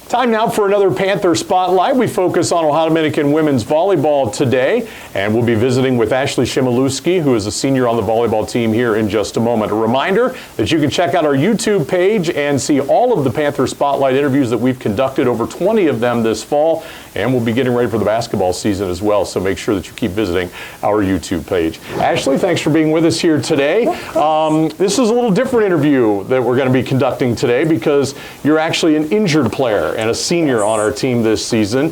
Time now for another Panther Spotlight. We focus on Ohio Dominican women's volleyball today, and we'll be visiting with Ashley Chmielewski, who is a senior on the volleyball team, here in just a moment. A reminder that you can check out our YouTube page and see all of the Panther Spotlight interviews that we've conducted, over 20 of them this fall, and we'll be getting ready for the basketball season as well, so make sure that you keep visiting our YouTube page. Ashley, thanks for being with us here today. This is a little different interview that we're going to be conducting today because you're actually an injured player and a senior on our team this season.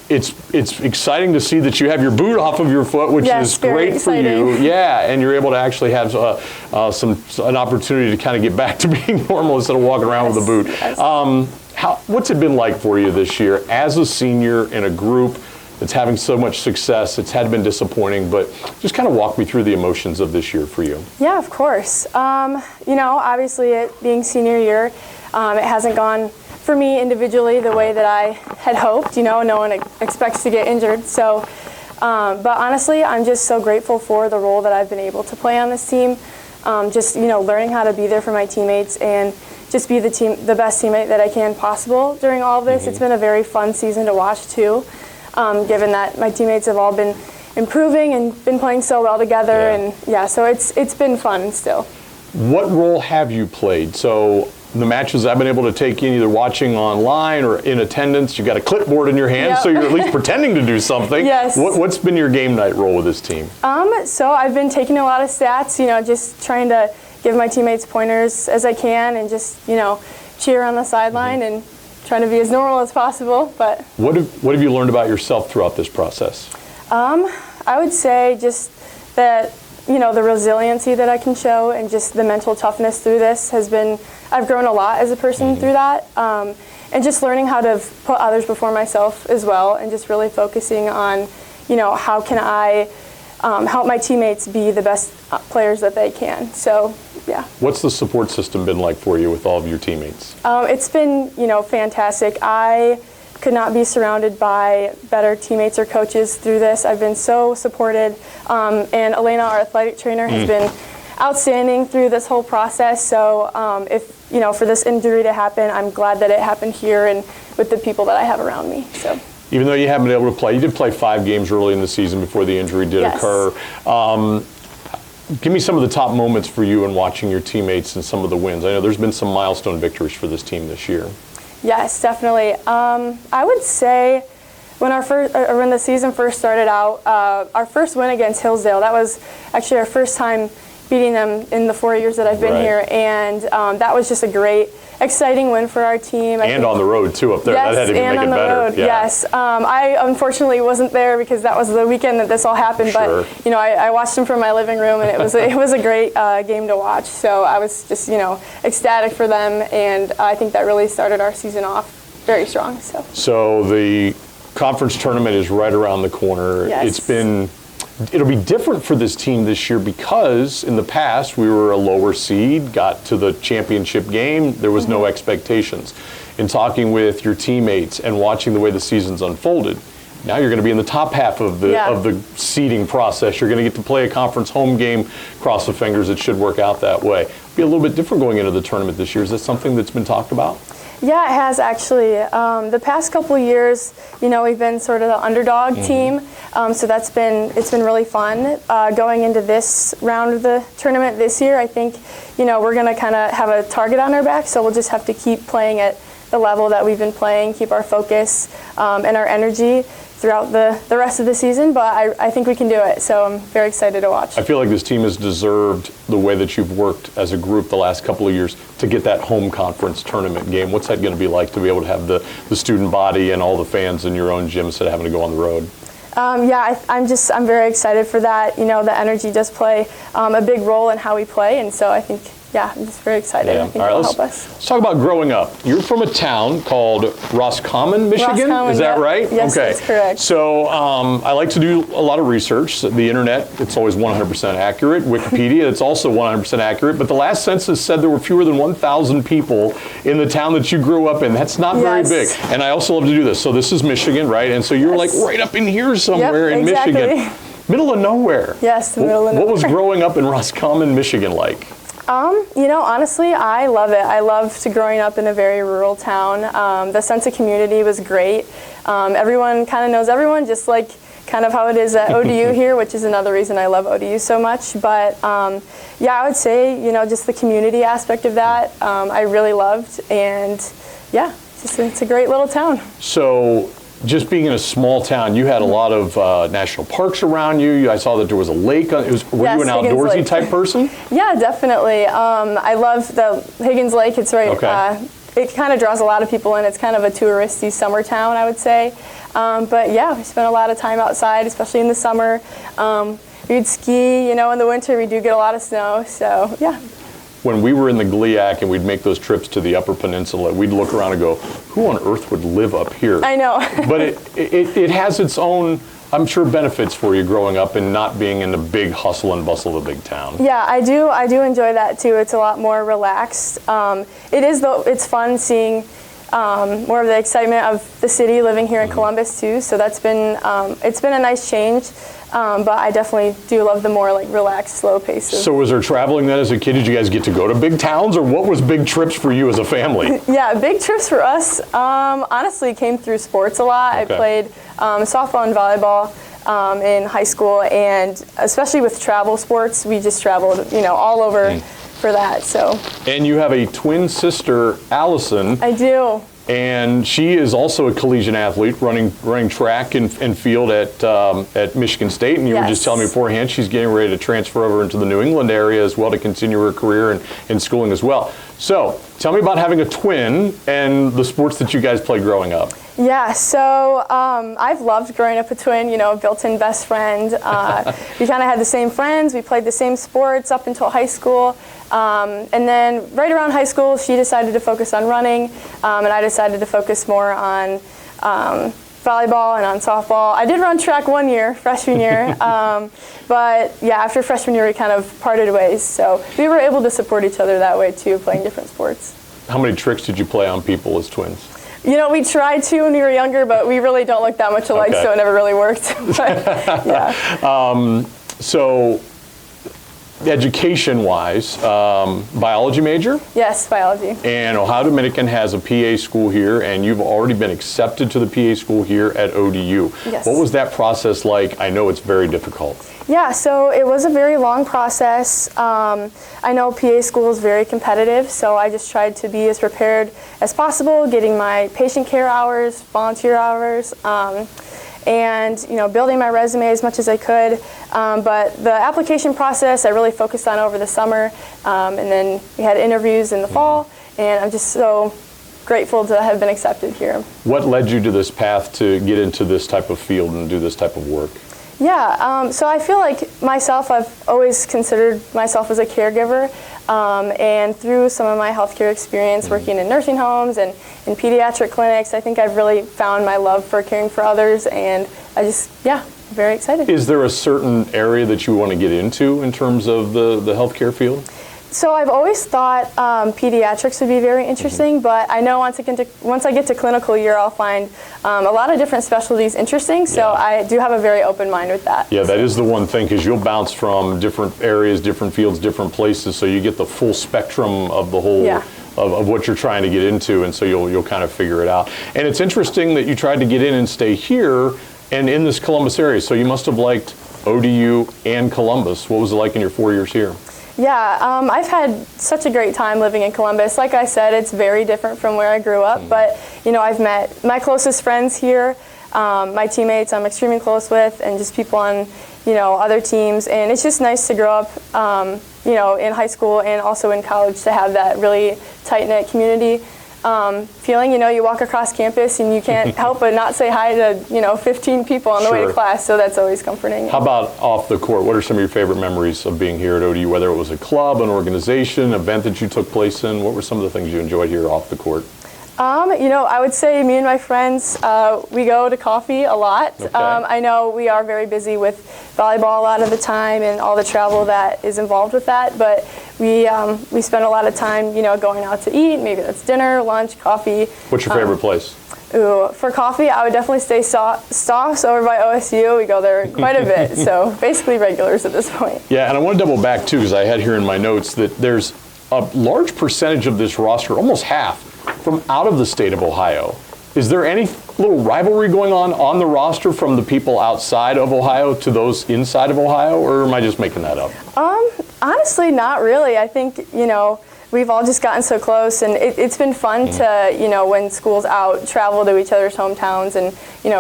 It's exciting to see that you have your boot off of your foot, which is great for you. Yeah, and you're able to actually have an opportunity to kind of get back to being normal instead of walking around with a boot. What's it been like for you this year as a senior in a group that's having so much success? It's had been disappointing, but just kind of walk me through the emotions of this year for you. Yeah, of course. You know, obviously it being senior year, it hasn't gone for me individually the way that I had hoped. You know, no one expects to get injured. So, but honestly, I'm just so grateful for the role that I've been able to play on this team. Just, you know, learning how to be there for my teammates and just be the best teammate that I can possible during all of this. It's been a very fun season to watch too, given that my teammates have all been improving and been playing so well together. And yeah, so it's been fun still. What role have you played? So the matches I've been able to take in, either watching online or in attendance, you've got a clipboard in your hand, so you're at least pretending to do something. Yes. What's been your game night role with this team? So I've been taking a lot of stats, you know, just trying to give my teammates pointers as I can and just, you know, cheer on the sideline and trying to be as normal as possible. But what have you learned about yourself throughout this process? I would say just that, you know, the resiliency that I can show and just the mental toughness through this has been, I've grown a lot as a person through that. And just learning how to put others before myself as well, and just really focusing on, you know, how can I help my teammates be the best players that they can. So, yeah. What's the support system been like for you with all of your teammates? It's been, you know, fantastic. I could not be surrounded by better teammates or coaches through this. I've been so supported, and Elena, our athletic trainer, has been outstanding through this whole process. So if, you know, for this injury to happen, I'm glad that it happened here and with the people that I have around me. So. Even though you haven't been able to play, you did play 5 games early in the season before the injury did occur. Give me some of the top moments for you in watching your teammates and some of the wins. I know there's been some milestone victories for this team this year. Yes, definitely. I would say when when the season first started out, our first win against Hillsdale, that was actually our first time beating them in the 4 years that I've been here, and that was just a great, exciting win for our team. And on the road too up there. Yes, that had to make it better. Yes, I unfortunately wasn't there because that was the weekend that this all happened. But you know, I watched them from my living room, and it was a great game to watch. So I was just, you know, ecstatic for them, and I think that really started our season off very strong. So the conference tournament is right around the corner. Yes. It'll be different for this team this year because in the past we were a lower seed, got to the championship game, there was no expectations. In talking with your teammates and watching the way the season's unfolded, now you're going to be in the top half of the seeding process. You're going to get to play a conference home game. Cross the fingers, it should work out that way. It'll be a little bit different going into the tournament this year. Is that something that's been talked about? Yeah, it has actually. The past couple of years, you know, we've been sort of the underdog team, so it's been really fun. Going into this round of the tournament this year, I think, you know, we're going to kind of have a target on our back, so we'll just have to keep playing at the level that we've been playing, keep our focus and our energy throughout the rest of the season, but I think we can do it, so I'm very excited to watch. I feel like this team has deserved the way that you've worked as a group the last couple of years to get that home conference tournament game. What's that going to be like to be able to have the student body and all the fans in your own gym instead of having to go on the road? I'm very excited for that. You know, the energy does play a big role in how we play, and so I think, I'm just very excited. I think it'll help us. Let's talk about growing up. You're from a town called Roscommon, Michigan? Is that right? Yes, that's correct. So I like to do a lot of research. The internet, it's always 100% accurate. Wikipedia, it's also 100% accurate. But the last census said there were fewer than 1,000 people in the town that you grew up in. That's not very big. And I also love to do this. So this is Michigan, right? And so you're like right up in here somewhere in Michigan. Middle of nowhere. Yes, the middle of nowhere. What was growing up in Roscommon, Michigan like? Honestly, I love it. I loved growing up in a very rural town. The sense of community was great. Everyone kind of knows everyone, just like kind of how it is at ODU here, which is another reason I love ODU so much. But yeah, I would say, just the community aspect of that, I really loved. And yeah, it's a great little town. So just being in a small town, you had a lot of national parks around you. I saw that there was a lake. Were Yes, you an outdoorsy type person? Yeah, definitely. I love the Higgins Lake. It's right. Okay. It kind of draws a lot of people in. It's kind of a touristy summer town, I would say. But yeah, we spent a lot of time outside, especially in the summer. We'd ski, in the winter we do get a lot of snow, so yeah. When we were in the GLIAC and we'd make those trips to the Upper Peninsula, we'd look around and go, who on earth would live up here? I know. But it has its own, I'm sure, benefits for you growing up and not being in the big hustle and bustle of a big town. Yeah, I do enjoy that too. It's a lot more relaxed. It is, though, it's fun seeing more of the excitement of the city living here in Columbus too. So that's been, it's been a nice change. But I definitely do love the more relaxed, slow pace. So was there traveling then as a kid? Did you guys get to go to big towns, or what was big trips for you as a family? Yeah, big trips for us honestly came through sports a lot. Okay. I played softball and volleyball in high school, and especially with travel sports, we just traveled, all over for that. So. And you have a twin sister, Allison. I do. And she is also a collegiate athlete, running track and field at Michigan State. And you were just telling me beforehand she's getting ready to transfer over into the New England area as well to continue her career in schooling as well. So tell me about having a twin and the sports that you guys played growing up. Yeah, so I've loved growing up a twin, built-in best friend. We kind of had the same friends. We played the same sports up until high school. And then right around high school, she decided to focus on running, and I decided to focus more on volleyball and on softball. I did run track one year, freshman year, but yeah, after freshman year, we kind of parted ways. So we were able to support each other that way too, playing different sports. How many tricks did you play on people as twins? We tried to when we were younger, but we really don't look that much alike, so it never really worked. But, yeah. So education-wise, biology major? Yes, biology. And Ohio Dominican has a PA school here, and you've already been accepted to the PA school here at ODU. Yes. What was that process like? I know it's very difficult. Yeah, so it was a very long process. I know PA school is very competitive, so I just tried to be as prepared as possible, getting my patient care hours, volunteer hours, and building my resume as much as I could. But the application process I really focused on over the summer, and then we had interviews in the fall, and I'm just so grateful to have been accepted here. What led you to this path to get into this type of field and do this type of work? Yeah, so I feel like myself, I've always considered myself as a caregiver, and through some of my healthcare experience working in nursing homes and in pediatric clinics, I think I've really found my love for caring for others, and I just, very excited. Is there a certain area that you want to get into in terms of the healthcare field? So I've always thought pediatrics would be very interesting, but I know once I get to clinical year, I'll find a lot of different specialties interesting, so I do have a very open mind with that. Yeah, that is the one thing, because you'll bounce from different areas, different fields, different places, so you get the full spectrum of the whole of what you're trying to get into, and so you'll kind of figure it out. And it's interesting that you tried to get in and stay here and in this Columbus area, so you must have liked ODU and Columbus. What was it like in your 4 years here? Yeah, I've had such a great time living in Columbus. Like I said, it's very different from where I grew up, but I've met my closest friends here, my teammates I'm extremely close with, and just people on other teams, and it's just nice to grow up in high school and also in college to have that really tight-knit community feeling. You walk across campus and you can't help but not say hi to 15 people on the way to class, so that's always comforting. How about off the court? What are some of your favorite memories of being here at ODU, whether it was a club, an organization, an event that you took place in? What were some of the things you enjoyed here off the court? I would say me and my friends, we go to coffee a lot. Okay. I know we are very busy with volleyball a lot of the time and all the travel that is involved with that, but we spend a lot of time, going out to eat. Maybe that's dinner, lunch, coffee. What's your favorite place? Ooh, for coffee, I would definitely say Stoss over by OSU. We go there quite a bit, so basically regulars at this point. Yeah, and I want to double back too, because I had here in my notes that there's a large percentage of this roster, almost half, from out of the state of Ohio. Is there any little rivalry going on the roster from the people outside of Ohio to those inside of Ohio, or am I just making that up? Honestly, not really. I think, we've all just gotten so close, and it's been fun to, when school's out, travel to each other's hometowns and,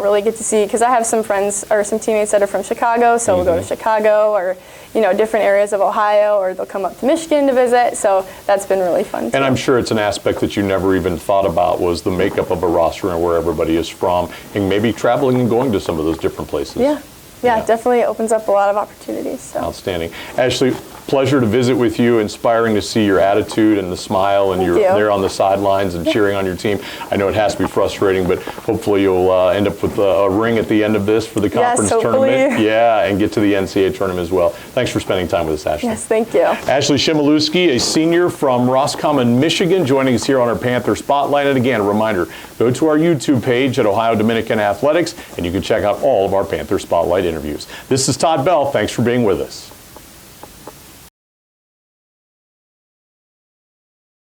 really get to see, because I have some friends or some teammates that are from Chicago, so we'll go to Chicago or, different areas of Ohio, or they'll come up to Michigan to visit, so that's been really fun too. And I'm sure it's an aspect that you never even thought about, was the makeup of a roster and where everybody is from, and maybe traveling and going to some of those different places. Yeah, it definitely opens up a lot of opportunities. So. Outstanding. Ashley, pleasure to visit with you. Inspiring to see your attitude and the smile, and you're there on the sidelines and cheering on your team. I know it has to be frustrating, but hopefully you'll end up with a ring at the end of this for the conference tournament. Yeah, and get to the NCAA tournament as well. Thanks for spending time with us, Ashley. Yes, thank you. Ashley Chmielewski, a senior from Roscommon, Michigan, joining us here on our Panther Spotlight. And again, a reminder, go to our YouTube page at Ohio Dominican Athletics, and you can check out all of our Panther Spotlight interviews. This is Todd Bell. Thanks for being with us.